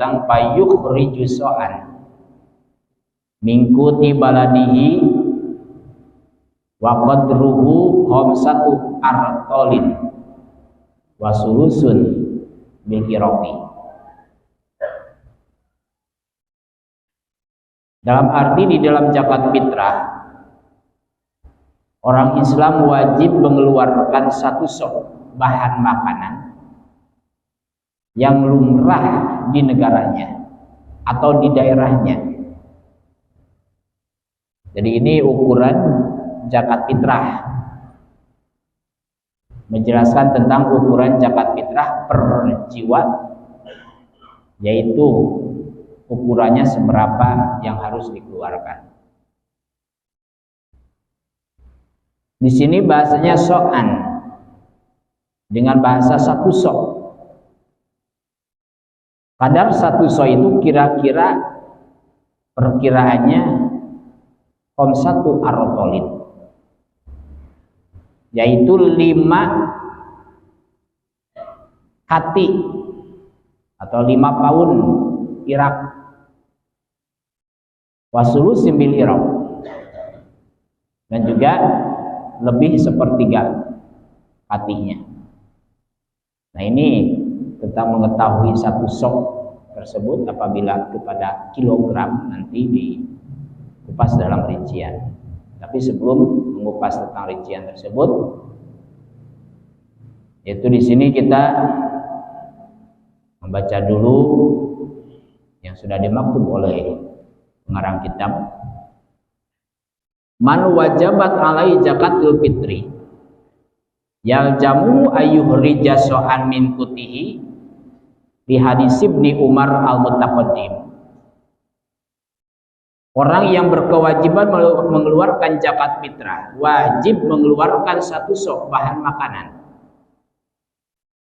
tentang fayukhriju so'an mingkuti baladihi wa qadruhu khamsatu artolin wa sulusun bil iraqi. Dalam arti di dalam zakat fitrah orang Islam wajib mengeluarkan satu sok bahan makanan yang lumrah di negaranya atau di daerahnya. Jadi ini ukuran zakat fitrah, menjelaskan tentang ukuran zakat fitrah per jiwa, yaitu ukurannya seberapa yang harus dikeluarkan. Di sini bahasanya so'an dengan bahasa satu sok. Kadar satu sok itu kira-kira perkiraannya satu arotolin, yaitu 5 kati atau 5 paun Irak, wasulu simbil Irak, dan juga lebih sepertiga katinya. Nah ini tentang mengetahui satu sok tersebut apabila kepada kilogram nanti dikupas dalam rincian. Tapi sebelum mengupas tentang rincian tersebut, yaitu di sini kita membaca dulu yang sudah dimaktub oleh pengarang kitab. Man wajabat alai zakatul fitri yaljamu ayyuhrija so'an min kutihi di hadis Ibni Umar al-Mutaqaddim. Orang yang berkewajiban mengeluarkan zakat fitrah wajib mengeluarkan satu sok bahan makanan.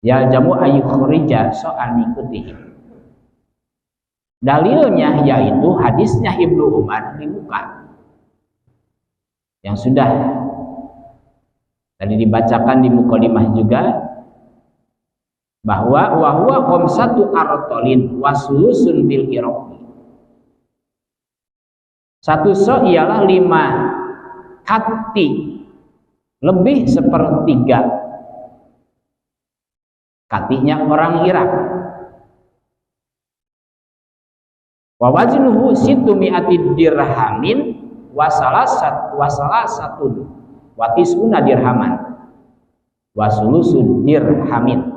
Ya jamu ayyukhrija so'an mingkutihi. Dalilnya yaitu hadisnya Ibnu Umar di muka yang sudah tadi dibacakan di mukadimah juga, bahwa wahwa khamsatu artolin wasulusun bil iraqi. Satu so ialah 5 kati, lebih sepertiga katinya orang Irak. Wa waznuhu situmi'ati dirhamin wasalasatun watisuna dirhaman wasulusun dirhamin.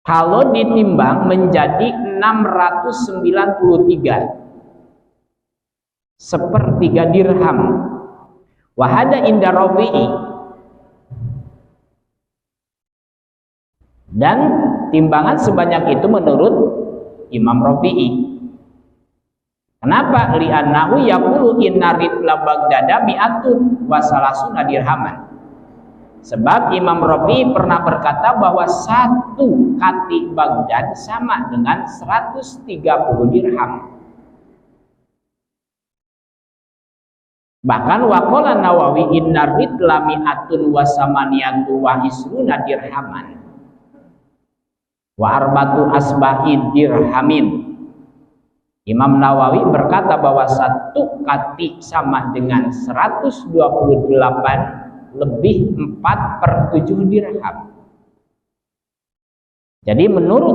Kalau ditimbang menjadi 693 sepertiga dirham. Wahada inda Rafi'i, dan timbangan sebanyak itu menurut Imam Rafi'i. Kenapa? Li'annahu yaqulu inna ritla Baghdada mi'atun wa salasuna dirhaman. Sebab Imam Rafi'i pernah berkata bahwa satu kati Baghdad sama dengan 130 dirham. Bahkan waqala Nawawi inna ritla mi'atun wa samaniyatu wa isruna dirhaman wa arbatu asba'i dirhamin. Imam Nawawi berkata bahwa satu kati sama dengan 128 lebih 4/7 dirham. Jadi menurut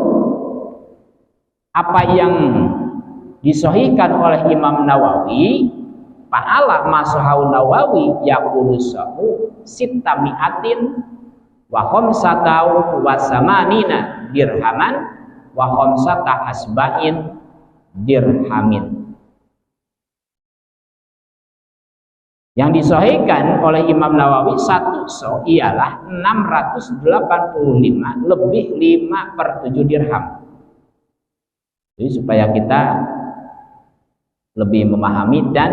apa yang disahihkan oleh Imam Nawawi, fa'ala masahau Nawawi yaqulu sahu sittami'atin wa khamsatau wa samanina dirhaman wa khamsata asba'in dirhamin. Yang disahihkan oleh Imam Nawawi satu so ialah 685 lebih 5/7 dirham. Jadi supaya kita lebih memahami dan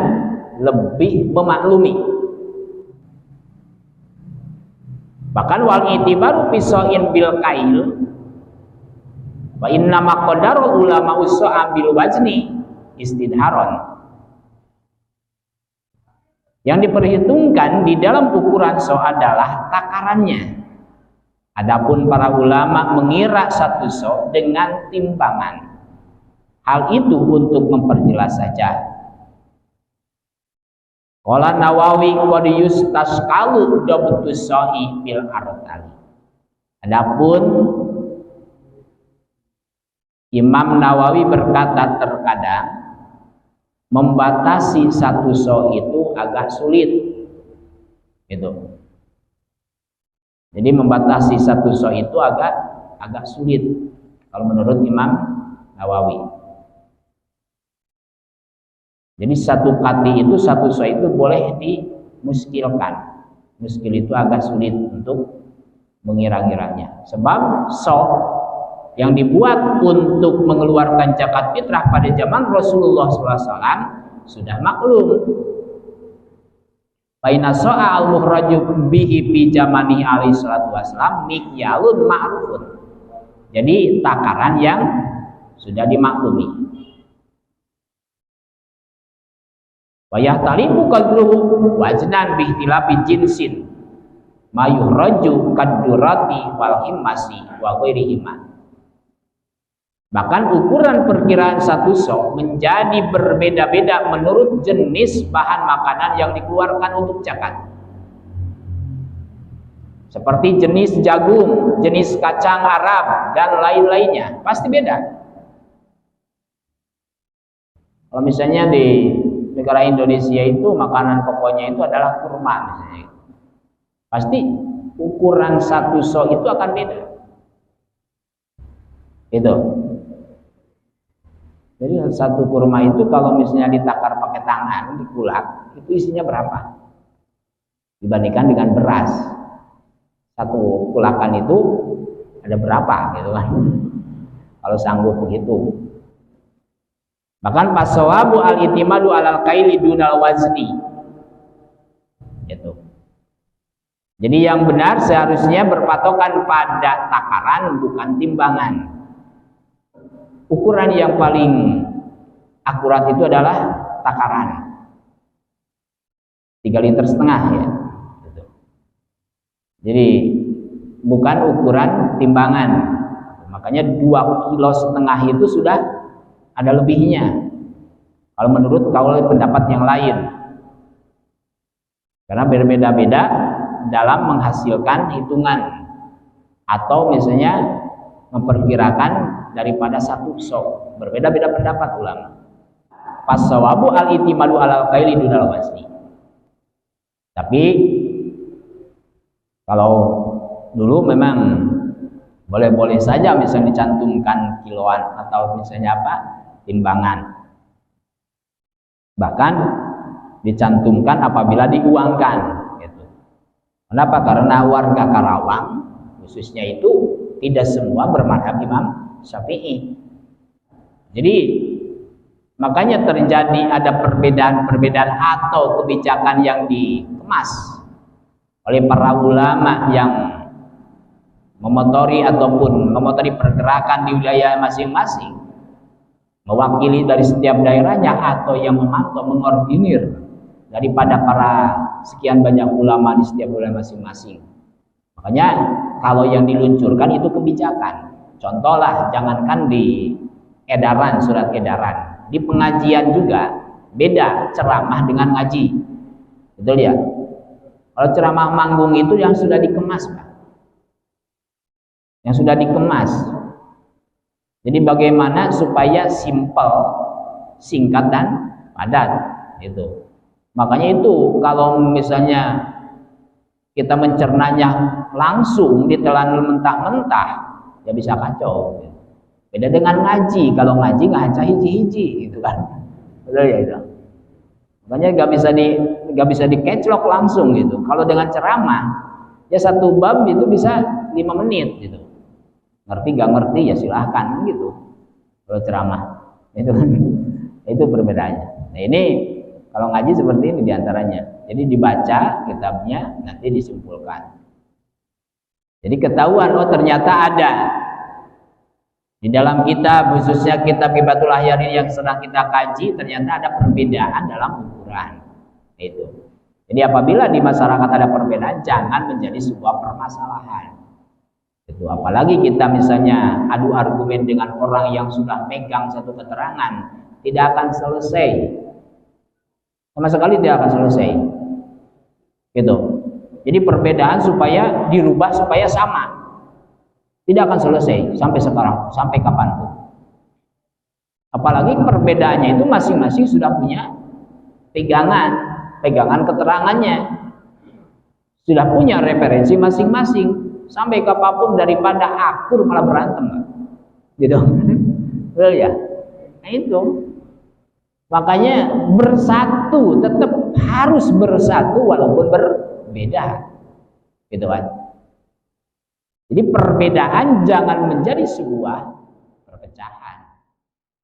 lebih memaklumi. Bahkan wal itibaru pisoin bil kail wa inna maqdarul ulama usa'a bil wazni istidharon. Yang diperhitungkan di dalam ukuran so adalah takarannya. Adapun para ulama mengira satu so dengan timbangan. Hal itu untuk memperjelas saja. Qala Nawawi qad yustaskalu dabtus sa'i bil artali. Adapun Imam Nawawi berkata terkadang membatasi satu so itu agak sulit. Gitu. Jadi membatasi satu so itu agak sulit kalau menurut Imam Nawawi. Jadi satu kati itu, satu so itu boleh dimuskilkan. Muskil itu agak sulit untuk mengira-ngiranya. Sebab so yang dibuat untuk mengeluarkan zakat fitrah pada zaman Rasulullah SAW sudah maklum. Baina so'a al-muhraju bihi fi jamani alaihi salatu wassalam mikyalun ma'rufun. Jadi takaran yang sudah dimaklumi. Wa yahtalifu qadruhu waznan bi ikhtilafi jinsin ma yuhraju kadurati wal himmasi wa ghairihima. Bahkan ukuran perkiraan satu so menjadi berbeda-beda menurut jenis bahan makanan yang dikeluarkan untuk zakat. Seperti jenis jagung, jenis kacang Arab, dan lain-lainnya. Pasti beda. Kalau misalnya di negara Indonesia itu makanan pokoknya itu adalah kurma misalnya. Pasti ukuran satu so itu akan beda. Itu. Jadi satu kurma itu kalau misalnya ditakar pakai tangan, dikulak, itu isinya berapa? Dibandingkan dengan beras. Satu kulakan itu ada berapa gitu kan. Kalau sanggup begitu. Bahkan pasawabu al-itimadu alal kaili dunal wazni. Gitu. Jadi yang benar seharusnya berpatokan pada takaran bukan timbangan. Ukuran yang paling akurat itu adalah takaran 3,5 liter ya. Gitu. Jadi bukan ukuran timbangan. Makanya 2,5 kg itu sudah ada lebihnya. Kalau menurut kaul pendapat yang lain. Karena berbeda-beda dalam menghasilkan hitungan atau misalnya memperkirakan daripada satu so. Berbeda-beda pendapat ulama. Pasawabu al-itimadu alal kaili dunal wazni. Tapi kalau dulu memang boleh-boleh saja misalnya dicantumkan kiloan atau misalnya apa? Timbangan. Bahkan dicantumkan apabila diuangkan gitu. Kenapa? Karena warga Karawang khususnya itu tidak semua bermadhab Imam Syafi'i. Jadi makanya terjadi ada perbedaan-perbedaan atau kebijakan yang dikemas oleh para ulama yang memotori ataupun memotori pergerakan di wilayah masing-masing, mewakili dari setiap daerahnya atau yang memantau mengordinir daripada para sekian banyak ulama di setiap wilayah masing-masing. Makanya kalau yang diluncurkan itu kebijakan. Contohlah, jangankan di edaran, surat edaran, di pengajian juga beda ceramah dengan ngaji. Betul ya? Kalau ceramah manggung itu yang sudah dikemas, Pak. Yang sudah dikemas. Jadi bagaimana supaya simpel, singkat dan padat itu. Makanya itu kalau misalnya kita mencernanya langsung ditelan mentah-mentah, ya bisa kacau. Beda dengan ngaji. Kalau ngaji ngaca hiji-hiji gitu kan. Betul ya itu. Makanya nggak bisa dikeclok langsung gitu. Kalau dengan ceramah, ya satu bab itu bisa 5 menit gitu. Ngerti nggak ngerti ya silahkan gitu. Kalau ceramah itu kan itu perbedaannya. Nah ini kalau ngaji seperti ini diantaranya. Jadi dibaca kitabnya nanti disimpulkan. Jadi ketahuan oh ternyata ada di dalam kitab, khususnya kitab Hibatul Ahyarin yang sedang kita kaji, ternyata ada perbedaan dalam ukuran. Itu. Jadi apabila di masyarakat ada perbedaan, jangan menjadi sebuah permasalahan. Itu apalagi kita misalnya adu argumen dengan orang yang sudah megang satu keterangan, tidak akan selesai. Sama sekali tidak akan selesai. Gitu. Jadi perbedaan supaya dirubah supaya sama. Tidak akan selesai sampai sekarang, sampai kapanpun. Apalagi perbedaannya itu masing-masing sudah punya pegangan keterangannya. Sudah punya referensi masing-masing. Sampai kapanpun daripada akur malah berantem, gitu, betul ya? Nah itu, makanya bersatu, tetap harus bersatu walaupun berbeda, gitu kan? Jadi perbedaan jangan menjadi sebuah